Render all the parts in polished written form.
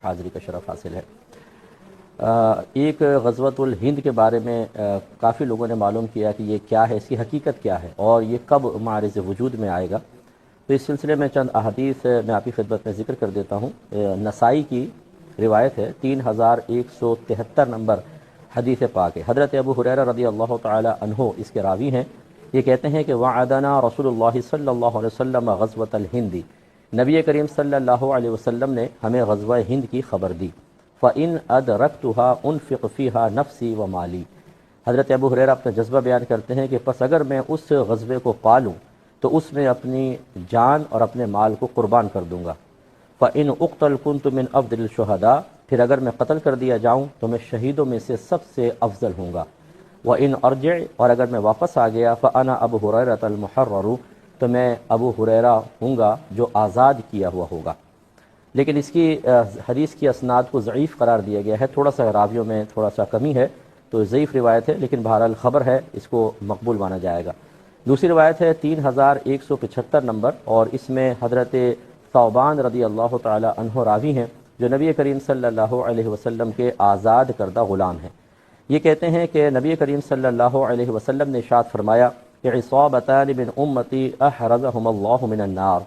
حاضری کا شرف حاصل ہے۔ ایک غزوۃ الہند کے بارے میں کافی لوگوں نے معلوم کیا کہ یہ کیا ہے، اس کی حقیقت کیا ہے اور یہ کب معرض وجود میں آئے گا۔ تو اس سلسلے میں چند احادیث میں آپ کی خدمت میں ذکر کر دیتا ہوں۔ نسائی کی روایت ہے، 3173 نمبر حدیث پاک ہے۔ حضرت ابو ہریرہ رضی اللہ تعالی عنہ اس کے راوی ہیں۔ یہ کہتے ہیں کہ وعدنا رسول اللہ صلی اللہ علیہ وسلم غزوۃ الہند، نبی کریم صلی اللہ علیہ وسلم نے ہمیں غزوہ ہند کی خبر دی۔ فَإِنْ أَدْرَكْتُهَا أُنْفِقُ فِيهَا نَفْسِي وَمَالِي، حضرت ابو ہریرہ اپنا جذبہ بیان کرتے ہیں کہ پس اگر میں اس غزوے کو پالوں تو اس میں اپنی جان اور اپنے مال کو قربان کر دوں گا۔ فَإِنْ أُقْتَلْ كُنْتُ مِنْ أَفْضَلِ الشُّهَدَاءِ، پھر اگر میں قتل کر دیا جاؤں تو میں شہیدوں میں سے سب سے افضل ہوں گا۔ وَإِنْ أَرْجِعْ، اور اگر میں واپس آ گیا، فَأَنَا أَبُو هُرَيْرَةَ الْمُحَرَّرُ، تو میں ابو ہریرہ ہوں گا جو آزاد کیا ہوا ہوگا۔ لیکن اس کی حدیث کی اسناد کو ضعیف قرار دیا گیا ہے، تھوڑا سا راویوں میں تھوڑا سا کمی ہے، تو ضعیف روایت ہے، لیکن بہرحال خبر ہے، اس کو مقبول مانا جائے گا۔ دوسری روایت ہے 3175 نمبر، اور اس میں حضرت ثوبان رضی اللہ تعالی عنہ راوی ہیں جو نبی کریم صلی اللہ علیہ وسلم کے آزاد کردہ غلام ہیں۔ یہ کہتے ہیں کہ نبی کریم صلی اللہ علیہ وسلم نے ارشاد فرمایا کہ عصابتان من امتی احرزہم اللہ من النار،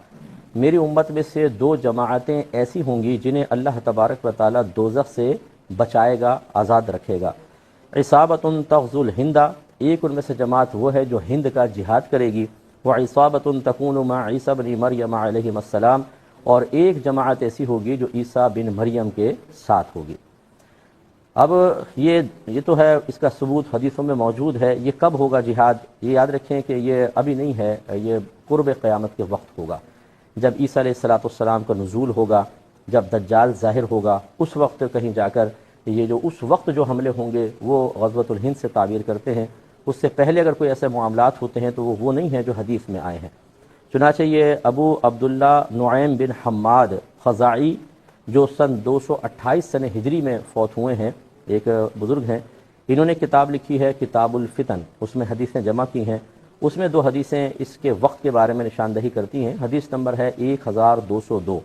میری امت میں سے دو جماعتیں ایسی ہوں گی جنہیں اللہ تبارک و تعالی دوزخ سے بچائے گا، آزاد رکھے گا۔ عصابۃ تغزو الہند، ایک ان میں سے جماعت وہ ہے جو ہند کا جہاد کرے گی۔ وعصابۃ تکون مع عیسی بن مریم علیہ السلام، اور ایک جماعت ایسی ہوگی جو عیسیٰ بن مریم کے ساتھ ہوگی۔ اب یہ تو ہے، اس کا ثبوت حدیثوں میں موجود ہے۔ یہ کب ہوگا جہاد؟ یہ یاد رکھیں کہ یہ ابھی نہیں ہے، یہ قرب قیامت کے وقت ہوگا، جب عیسیٰ علیہ السلام کا نزول ہوگا، جب دجال ظاہر ہوگا، اس وقت کہیں جا کر یہ جو اس وقت جو حملے ہوں گے وہ غزوۃ الہند سے تعبیر کرتے ہیں۔ اس سے پہلے اگر کوئی ایسے معاملات ہوتے ہیں تو وہ نہیں ہیں جو حدیث میں آئے ہیں۔ چنانچہ یہ ابو عبداللہ نعیم بن حماد خزاعی جو سن 228 سنہ ہجری میں فوت ہوئے ہیں، ایک بزرگ ہیں، انہوں نے کتاب لکھی ہے کتاب الفتن، اس میں حدیثیں جمع کی ہیں۔ اس میں دو حدیثیں اس کے وقت کے بارے میں نشاندہی کرتی ہیں۔ حدیث نمبر ہے 1202۔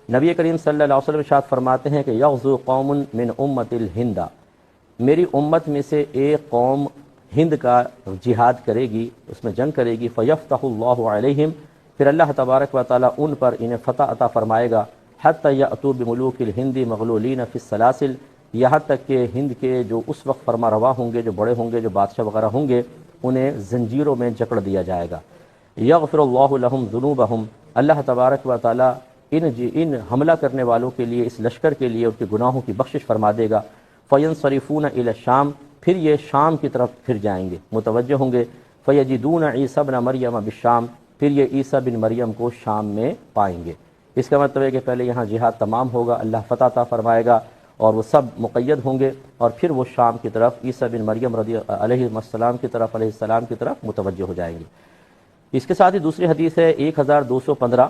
نبی کریم صلی اللہ علیہ وسلم ارشاد فرماتے ہیں کہ یغزو قوم من امت الہند، میری امت میں سے ایک قوم ہند کا جہاد کرے گی، اس میں جنگ کرے گی۔ فیفتح اللہ علیہم، پھر اللہ تبارک و تعالی ان پر انہیں فتح عطا فرمائے گا۔ حتی یأتوا بملوک الہند مغلولین فی السلاسل، یہاں تک کہ ہند کے جو اس وقت فرما روا ہوں گے، جو بڑے ہوں گے، جو بادشاہ وغیرہ ہوں گے، انہیں زنجیروں میں جکڑ دیا جائے گا۔ یغفر اللہ لہم ذنوبہم، اللہ تبارک و تعالی ان حملہ کرنے والوں کے لیے، اس لشکر کے لیے ان کے گناہوں کی بخشش فرما دے گا۔ فینصرفون الی الشام، پھر یہ شام کی طرف پھر جائیں گے، متوجہ ہوں گے۔ فیجدون عیسی بن مریم بالشام، پھر یہ عیسیٰ بن مریم کو شام میں پائیں گے۔ اس کا مطلب ہے کہ پہلے یہاں جہاد تمام ہوگا، اللہ فتح عطا فرمائے گا اور وہ سب مقید ہوں گے، اور پھر وہ شام کی طرف عیسیٰ بن مریم علیہ السلام کی طرف متوجہ ہو جائیں گے۔ اس کے ساتھ ہی دوسری حدیث ہے 1215،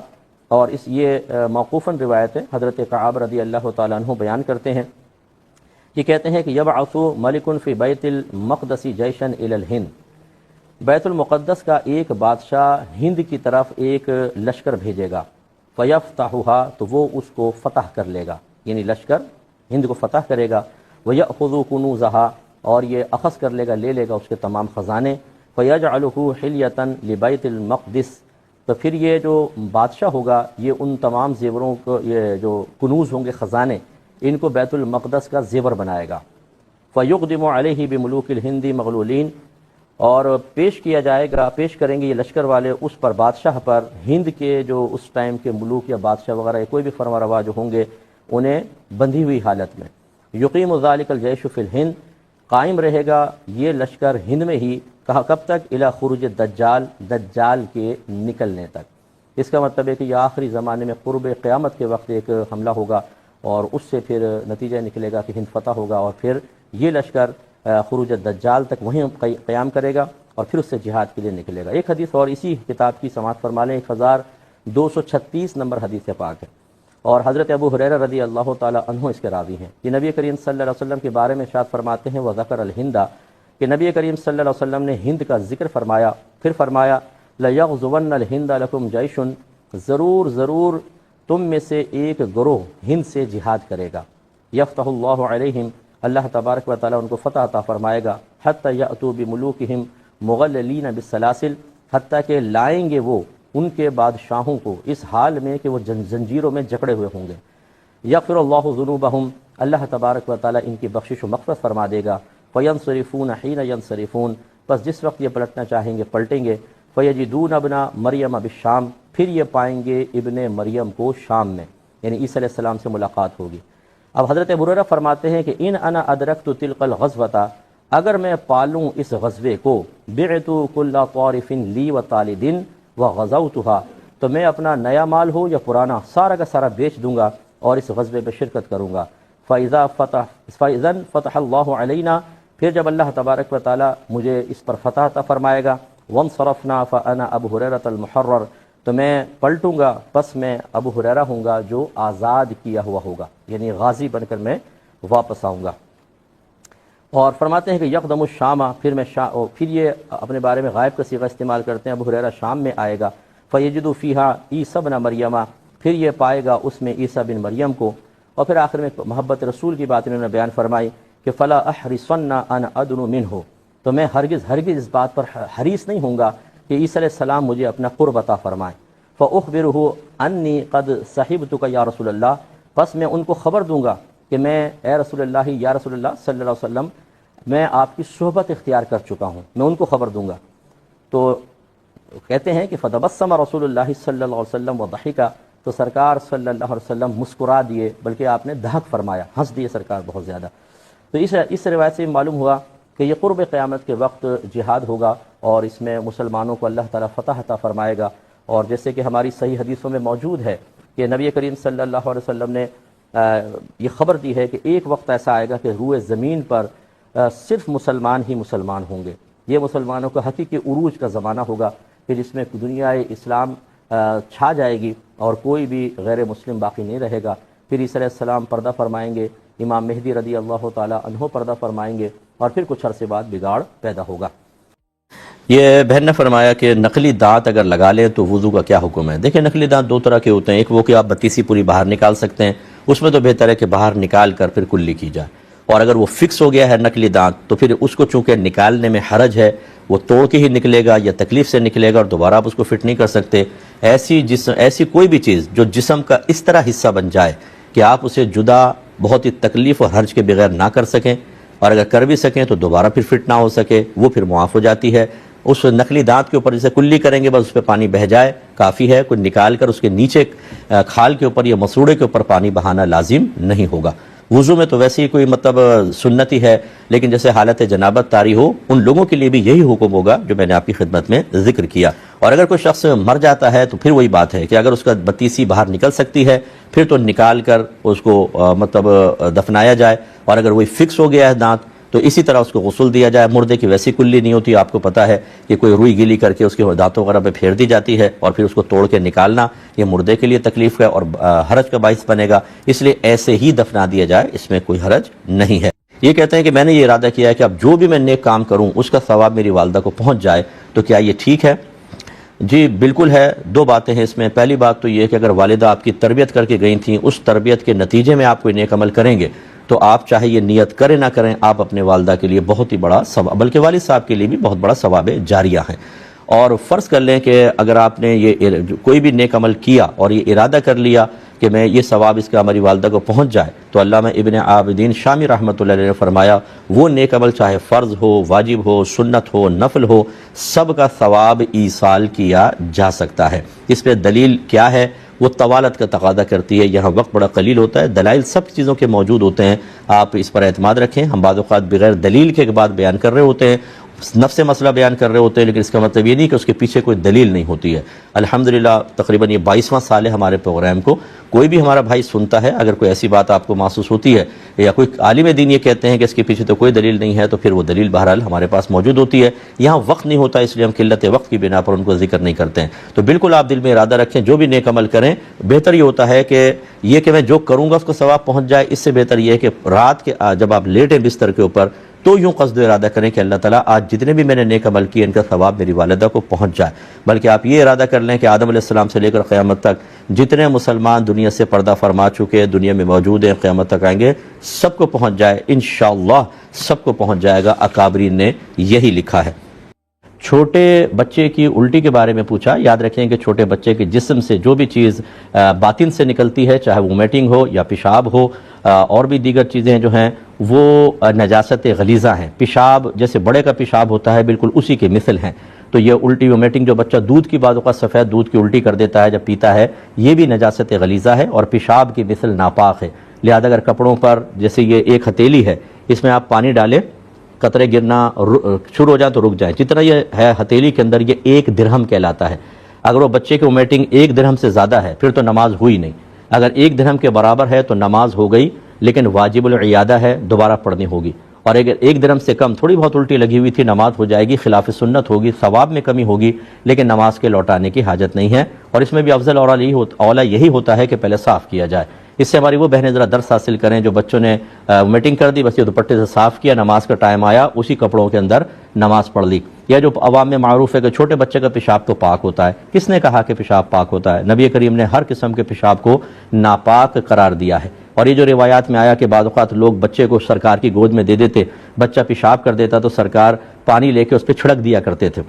اور یہ موقوفاً روایت ہے، حضرت کعب رضی اللہ تعالیٰ عنہ بیان کرتے ہیں، یہ کہتے ہیں کہ یبعث ملک فی بیت المقدس جیشا الی الہند، بیت المقدس کا ایک بادشاہ ہند کی طرف ایک لشکر بھیجے گا۔ فیفتحها، تو وہ اس کو فتح کر لے گا، یعنی لشکر ہند کو فتح کرے گا۔ وَيَأْخُذُ كُنُوزَهَا، اور یہ اخذ کر لے گا، لے لے گا اس کے تمام خزانے۔ فَيَجْعَلُهُ حِلْيَةً لِبَيْتِ الْمَقْدِسِ، تو پھر یہ جو بادشاہ ہوگا یہ ان تمام زیوروں کو، یہ جو کنوز ہوں گے، خزانے، ان کو بیت المقدس کا زیور بنائے گا۔ فَيُقْدِمُ عَلَيْهِ بِمُلُوكِ الْهِنْدِ مَغْلُولِينَ، اور پیش کیا جائے گا، پیش کریں گے یہ لشکر والے اس پر، بادشاہ پر، ہند کے جو اس ٹائم کے ملوک یا بادشاہ وغیرہ کوئی بھی فرما روا جو ہوں گے، انہیں بندھی ہوئی حالت میں۔ یقیم ذلک الجیش فی الہند، قائم رہے گا یہ لشکر ہند میں ہی، کہا کب تک؟ الی خروج الدجال، دجال کے نکلنے تک۔ اس کا مطلب ہے کہ یہ آخری زمانے میں قرب قیامت کے وقت ایک حملہ ہوگا، اور اس سے پھر نتیجہ نکلے گا کہ ہند فتح ہوگا، اور پھر یہ لشکر خروج الدجال تک وہیں قیام کرے گا، اور پھر اس سے جہاد کے لیے نکلے گا۔ ایک حدیث اور اسی کتاب کی سماعت فرما لیں، 1236 نمبر حدیث پاک ہے، اور حضرت ابو ہریرہ رضی اللہ تعالی عنہ اس کے راوی ہیں۔ یہ نبی کریم صلی اللہ علیہ وسلم کے بارے میں ارشاد فرماتے ہیں وذکر الہند، کہ نبی کریم صلی اللہ علیہ وسلم نے ہند کا ذکر فرمایا، پھر فرمایا لَيَغْزُوَنَّ الْهِنْدَ لَكُمْ جَيْشٌ، ضرور تم میں سے ایک گروہ ہند سے جہاد کرے گا، یفتح اللہ علیہم، اللہ تبارک و تعالیٰ ان کو فتح عطا فرمائے گا، حتی یأتوا بملوکہم مغللین بالسلاسل، حتیٰ کہ لائیں گے وہ ان کے بادشاہوں کو اس حال میں کہ وہ زنجیروں میں جکڑے ہوئے ہوں گے، یغفر اللہ ذنوبہم، اللہ تبارک و تعالیٰ ان کی بخشش و مغفرت فرما دے گا، فینصرفون حین ینصرفون، بس جس وقت یہ پلٹنا چاہیں گے پلٹیں گے، فیجدون ابن مریم بالشام، پھر یہ پائیں گے ابن مریم کو شام میں، یعنی عیسیٰ علیہ السلام سے ملاقات ہوگی۔ اب حضرت ابو ہریرہ فرماتے ہیں کہ ان انا ادرکت تلک الغزوۃ، اگر میں پالوں اس غزوے کو، بعت کل طارف لی و طالد وغزوتها، تو میں اپنا نیا مال ہو یا پرانا سارا کا سارا بیچ دوں گا اور اس غزوے پہ شرکت کروں گا۔ فَإِذًا فتح اللہ علینا، پھر جب اللہ تبارک و تعالیٰ مجھے اس پر فتح عطا فرمائے گا، وانصرفنا فانا ابو ہریرہ المحرر، تو میں پلٹوں گا، پس میں ابو ہریرہ ہوں گا جو آزاد کیا ہوا ہوگا، یعنی غازی بن کر میں واپس آؤں گا۔ اور فرماتے ہیں کہ یقدم الشام، پھر یہ اپنے بارے میں غائب کا صیغہ استعمال کرتے ہیں، ابو ہریرہ شام میں آئے گا، فیجد فیہا عیسی بن مریم، پھر یہ پائے گا اس میں عیسیٰ بن مریم کو۔ اور پھر آخر میں محبت رسول کی بات انہوں نے بیان فرمائی کہ فلا احرصن ان ادنو منہ، تو میں ہرگز اس بات پر حریص نہیں ہوں گا کہ عیسیٰ علیہ السلام مجھے اپنا قرب عطا فرمائیں۔ فاخبرہ انی قد صحبتک یا رسول اللہ، پس میں ان کو خبر دوں گا کہ میں اے رسول اللہ، یا رسول اللہ صلی اللہ علیہ وسلم، میں آپ کی صحبت اختیار کر چکا ہوں، میں ان کو خبر دوں گا۔ تو کہتے ہیں کہ فتبسم رسول اللہ صلی اللہ علیہ وسلم وضحک، تو سرکار صلی اللہ علیہ وسلم مسکرا دیے، بلکہ آپ نے دہک فرمایا، ہنس دیے سرکار بہت زیادہ۔ تو اس روایت سے معلوم ہوا کہ یہ قرب قیامت کے وقت جہاد ہوگا اور اس میں مسلمانوں کو اللہ تعالیٰ فتح عطا فرمائے گا۔ اور جیسے کہ ہماری صحیح حدیثوں میں موجود ہے کہ نبی کریم صلی اللہ علیہ وسلم نے یہ خبر دی ہے کہ ایک وقت ایسا آئے گا کہ روئے زمین پر صرف مسلمان ہی مسلمان ہوں گے، یہ مسلمانوں کا حقیقی عروج کا زمانہ ہوگا کہ جس میں دنیا اسلام چھا جائے گی اور کوئی بھی غیر مسلم باقی نہیں رہے گا۔ پھر عیسیٰ علیہ السلام پردہ فرمائیں گے، امام مہدی رضی اللہ تعالیٰ عنہ پردہ فرمائیں گے، اور پھر کچھ عرصے بعد بگاڑ پیدا ہوگا۔ یہ بہن نے فرمایا کہ نقلی دانت اگر لگا لیں تو وضو کا کیا حکم ہے؟ دیکھیں نقلی دانت دو طرح کے ہوتے ہیں، ایک وہ کہ آپ بتیسی پوری باہر نکال سکتے ہیں، اس میں تو بہتر ہے کہ باہر نکال کر پھر کلی کی جائے، اور اگر وہ فکس ہو گیا ہے نقلی دانت تو پھر اس کو چونکہ نکالنے میں حرج ہے، وہ توڑ کے ہی نکلے گا یا تکلیف سے نکلے گا اور دوبارہ آپ اس کو فٹ نہیں کر سکتے۔ ایسی کوئی بھی چیز جو جسم کا اس طرح حصہ بن جائے کہ آپ اسے جدا بہت ہی تکلیف اور حرج کے بغیر نہ کر سکیں، اور اگر کر بھی سکیں تو دوبارہ پھر فٹ نہ ہو سکے، وہ پھر معاف ہو جاتی ہے۔ اس نقلی دانت کے اوپر جیسے کلی کریں گے، بس اس پہ پانی بہہ جائے کافی ہے، کوئی نکال کر اس کے نیچے کھال کے اوپر یا مسوڑے کے اوپر پانی بہانا لازم نہیں ہوگا۔ وضو میں تو ویسے ہی کوئی سنت ہی ہے، لیکن جیسے حالت جنابت طاری ہو ان لوگوں کے لیے بھی یہی حکم ہوگا جو میں نے آپ کی خدمت میں ذکر کیا۔ اور اگر کوئی شخص مر جاتا ہے تو پھر وہی بات ہے کہ اگر اس کا بتیسی باہر نکل سکتی ہے پھر تو نکال کر اس کو دفنایا جائے، اور اگر وہی فکس ہو گیا ہے دانت تو اسی طرح اس کو غسل دیا جائے۔ مردے کی ویسی کلی نہیں ہوتی، آپ کو پتہ ہے کہ کوئی روئی گیلی کر کے اس کے دانتوں وغیرہ پہ پھیر دی جاتی ہے اور پھر اس کو توڑ کے نکالنا یہ مردے کے لیے تکلیف ہے اور حرج کا باعث بنے گا، اس لیے ایسے ہی دفنا دیا جائے، اس میں کوئی حرج نہیں ہے۔ یہ کہتے ہیں کہ میں نے یہ ارادہ کیا ہے کہ اب جو بھی میں نیک کام کروں اس کا ثواب میری والدہ کو پہنچ جائے، تو کیا یہ ٹھیک ہے؟ جی بالکل ہے۔ دو باتیں ہیں اس میں۔ پہلی بات تو یہ کہ اگر والدہ آپ کی تربیت کر کے گئی تھیں، اس تربیت کے نتیجے میں آپ کوئی نیک عمل کریں گے تو آپ چاہے یہ نیت کریں نہ کریں، آپ اپنے والدہ کے لیے بہت ہی بڑا ثواب، بلکہ والد صاحب کے لیے بھی بہت بڑا ثواب جاریہ ہیں۔ اور فرض کر لیں کہ اگر آپ نے یہ کوئی بھی نیک عمل کیا اور یہ ارادہ کر لیا کہ میں یہ ثواب اس کا ہماری والدہ کو پہنچ جائے، تو علامہ ابن عابدین شامی رحمۃ اللہ علیہ نے فرمایا وہ نیک عمل چاہے فرض ہو، واجب ہو، سنت ہو، نفل ہو، سب کا ثواب ایصال کیا جا سکتا ہے۔ اس پہ دلیل کیا ہے؟ وہ طوالت کا تقاضا کرتی ہے، یہاں وقت بڑا قلیل ہوتا ہے، دلائل سب چیزوں کے موجود ہوتے ہیں، آپ اس پر اعتماد رکھیں۔ ہم بعض اوقات بغیر دلیل کے بعد بیان کر رہے ہوتے ہیں، نفس مسئلہ بیان کر رہے ہوتے ہیں، لیکن اس کا مطلب یہ نہیں کہ اس کے پیچھے کوئی دلیل نہیں ہوتی ہے۔ الحمدللہ تقریباً یہ 22واں سال ہے ہمارے پروگرام کو، کوئی بھی ہمارا بھائی سنتا ہے، اگر کوئی ایسی بات آپ کو محسوس ہوتی ہے یا کوئی عالم دین یہ کہتے ہیں کہ اس کے پیچھے تو کوئی دلیل نہیں ہے، تو پھر وہ دلیل بہرحال ہمارے پاس موجود ہوتی ہے۔ یہاں وقت نہیں ہوتا، اس لیے ہم قلت وقت کی بنا پر ان کو ذکر نہیں کرتے ہیں۔ تو بالکل آپ دل میں ارادہ رکھیں، جو بھی نیک عمل کریں، بہتر یہ ہوتا ہے کہ یہ کہ میں جو کروں گا اس کو ثواب پہنچ جائے، اس سے بہتر یہ ہے کہ رات کے جب آپ لیٹیں بستر کے اوپر تو یوں قصد و ارادہ کریں کہ اللہ تعالیٰ آج جتنے بھی میں نے نیک عمل کیے ان کا ثواب میری والدہ کو پہنچ جائے، بلکہ آپ یہ ارادہ کر لیں کہ آدم علیہ السلام سے لے کر قیامت تک جتنے مسلمان دنیا سے پردہ فرما چکے دنیا میں موجود ہیں قیامت تک آئیں گے، سب کو پہنچ جائے، انشاءاللہ سب کو پہنچ جائے گا۔ اکابرین نے یہی لکھا ہے۔ چھوٹے بچے کی الٹی کے بارے میں پوچھا۔ یاد رکھیں کہ چھوٹے بچے کے جسم سے جو بھی چیز باطن سے نکلتی ہے، چاہے وومیٹنگ ہو یا پیشاب ہو، اور بھی دیگر چیزیں جو ہیں وہ نجاست غلیظہ ہیں۔ پیشاب جیسے بڑے کا پیشاب ہوتا ہے بالکل اسی کے مثل ہیں، تو یہ الٹی وومیٹنگ جو بچہ دودھ کی بعض اوقات سفید دودھ کی الٹی کر دیتا ہے جب پیتا ہے، یہ بھی نجاست غلیظہ ہے اور پیشاب کی مثل ناپاک ہے۔ لہذا اگر کپڑوں پر جیسے یہ ایک ہتھیلی ہے، اس میں آپ پانی ڈالیں، قطرے گرنا شروع ہو جائیں تو رک جائیں، جتنا یہ ہے ہتھیلی کے اندر یہ 1 درہم کہلاتا ہے۔ اگر وہ بچے کی وومیٹنگ 1 درہم سے زیادہ ہے پھر تو نماز ہوئی نہیں، اگر 1 درہم کے برابر ہے تو نماز ہو گئی، لیکن واجب العیادہ ہے، دوبارہ پڑھنی ہوگی۔ اور اگر 1 درہم سے کم تھوڑی بہت الٹی لگی ہوئی تھی، نماز ہو جائے گی، خلاف سنت ہوگی، ثواب میں کمی ہوگی، لیکن نماز کے لوٹانے کی حاجت نہیں ہے۔ اور اس میں بھی افضل اولا یہی ہوتا ہے کہ پہلے صاف کیا جائے۔ اس سے ہماری وہ بہنیں ذرا درس حاصل کریں جو بچوں نے میٹنگ کر دی، بس یہ دوپٹے سے صاف کیا، نماز کا ٹائم آیا اسی کپڑوں کے اندر نماز پڑھ لی۔ یا جو عوام میں معروف ہے کہ چھوٹے بچے کا پیشاب تو پاک ہوتا ہے، کس نے کہا کہ پیشاب پاک ہوتا ہے؟ نبی کریم نے ہر قسم کے پیشاب کو ناپاک قرار دیا ہے۔ اور یہ جو روایات میں آیا کہ بعض اوقات لوگ بچے کو سرکار کی گود میں دے دیتے، بچہ پیشاب کر دیتا تو سرکار پانی لے کے اس پہ چھڑک دیا کرتے تھے،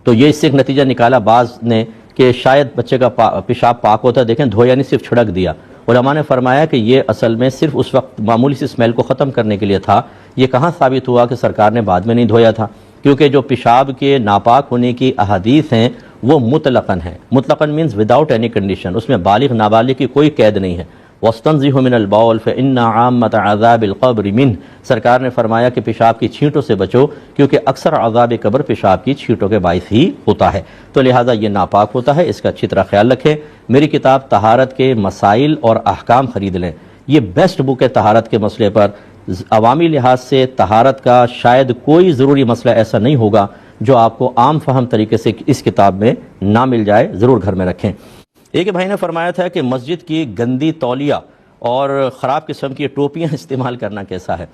تو یہ اس سے ایک نتیجہ نکالا بعض نے کہ شاید بچے کا پیشاب پاک ہوتا ہے، دیکھیں دھویا نہیں، صرف چھڑک دیا۔ علماء نے فرمایا کہ یہ اصل میں صرف اس وقت معمولی سی اسمیل کو ختم کرنے کے لیے تھا۔ یہ کہاں ثابت ہوا کہ سرکار نے بعد میں نہیں دھویا تھا؟ کیونکہ جو پیشاب کے ناپاک ہونے کی احادیث ہیں وہ مطلقاً ہیں۔ مطلقاً مینز وداؤٹ اینی کنڈیشن، اس میں بالغ نابالغ کی کوئی قید نہیں ہے۔ وَاسْتَنزِهُ مِنَ الْبَوْلِ فَإِنَّ عَامَّةَ عَذَابِ الْقَبْرِ مِنْهُ، سرکار نے فرمایا کہ پیشاب کی چھینٹوں سے بچو، کیونکہ اکثر عذاب قبر پیشاب کی چھینٹوں کے باعث ہی ہوتا ہے، تو لہٰذا یہ ناپاک ہوتا ہے، اس کا اچھی طرح خیال رکھیں۔ میری کتاب طہارت کے مسائل اور احکام خرید لیں، یہ بیسٹ بک ہے طہارت کے مسئلے پر۔ عوامی لحاظ سے طہارت کا شاید کوئی ضروری مسئلہ ایسا نہیں ہوگا جو آپ کو عام فہم طریقے سے اس کتاب میں نہ مل جائے، ضرور گھر میں رکھیں۔ ایک بھائی نے فرمایا تھا کہ مسجد کی گندی تولیہ اور خراب قسم کی ٹوپیاں استعمال کرنا کیسا ہے؟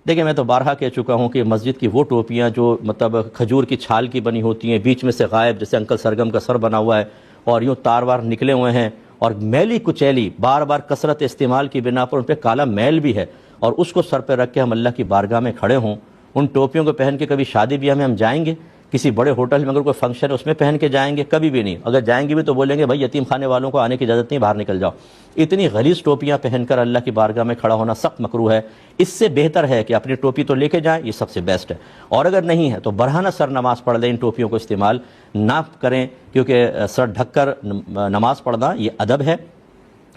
دیکھیں میں تو بارہا کہہ چکا ہوں کہ مسجد کی وہ ٹوپیاں جو مطلب کھجور کی چھال کی بنی ہوتی ہیں، بیچ میں سے غائب جیسے انکل سرگم کا سر بنا ہوا ہے اور یوں تار وار نکلے ہوئے ہیں، اور میلی کچیلی بار بار کثرت استعمال کی بنا پر ان پہ کالا میل بھی ہے، اور اس کو سر پہ رکھ کے ہم اللہ کی بارگاہ میں کھڑے ہوں، ان ٹوپیوں کو پہن کے کبھی شادی بیاہ میں ہم جائیں گے؟ کسی بڑے ہوٹل میں اگر کوئی فنکشن ہے اس میں پہن کے جائیں گے؟ کبھی بھی نہیں۔ اگر جائیں گے بھی تو بولیں گے بھائی یتیم خانے والوں کو آنے کی اجازت نہیں، باہر نکل جاؤ۔ اتنی غلیظ ٹوپیاں پہن کر اللہ کی بارگاہ میں کھڑا ہونا سخت مکروہ ہے۔ اس سے بہتر ہے کہ اپنی ٹوپی تو لے کے جائیں، یہ سب سے بیسٹ ہے، اور اگر نہیں ہے تو برہنہ سر نماز پڑھ لیں، ان ٹوپیوں کو استعمال نہ کریں، کیونکہ سر ڈھک کر نماز پڑھنا یہ ادب ہے،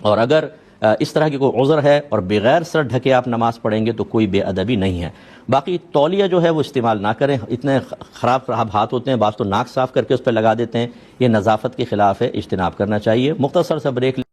اور اگر اس طرح کی کوئی عذر ہے اور بغیر سر ڈھکے آپ نماز پڑھیں گے تو کوئی بے ادبی نہیں ہے۔ باقی تولیہ جو ہے وہ استعمال نہ کریں، اتنے خراب ہاتھ ہوتے ہیں، بعض تو ناک صاف کر کے اس پہ لگا دیتے ہیں، یہ نظافت کے خلاف ہے، اجتناب کرنا چاہیے۔ مختصر سا بریک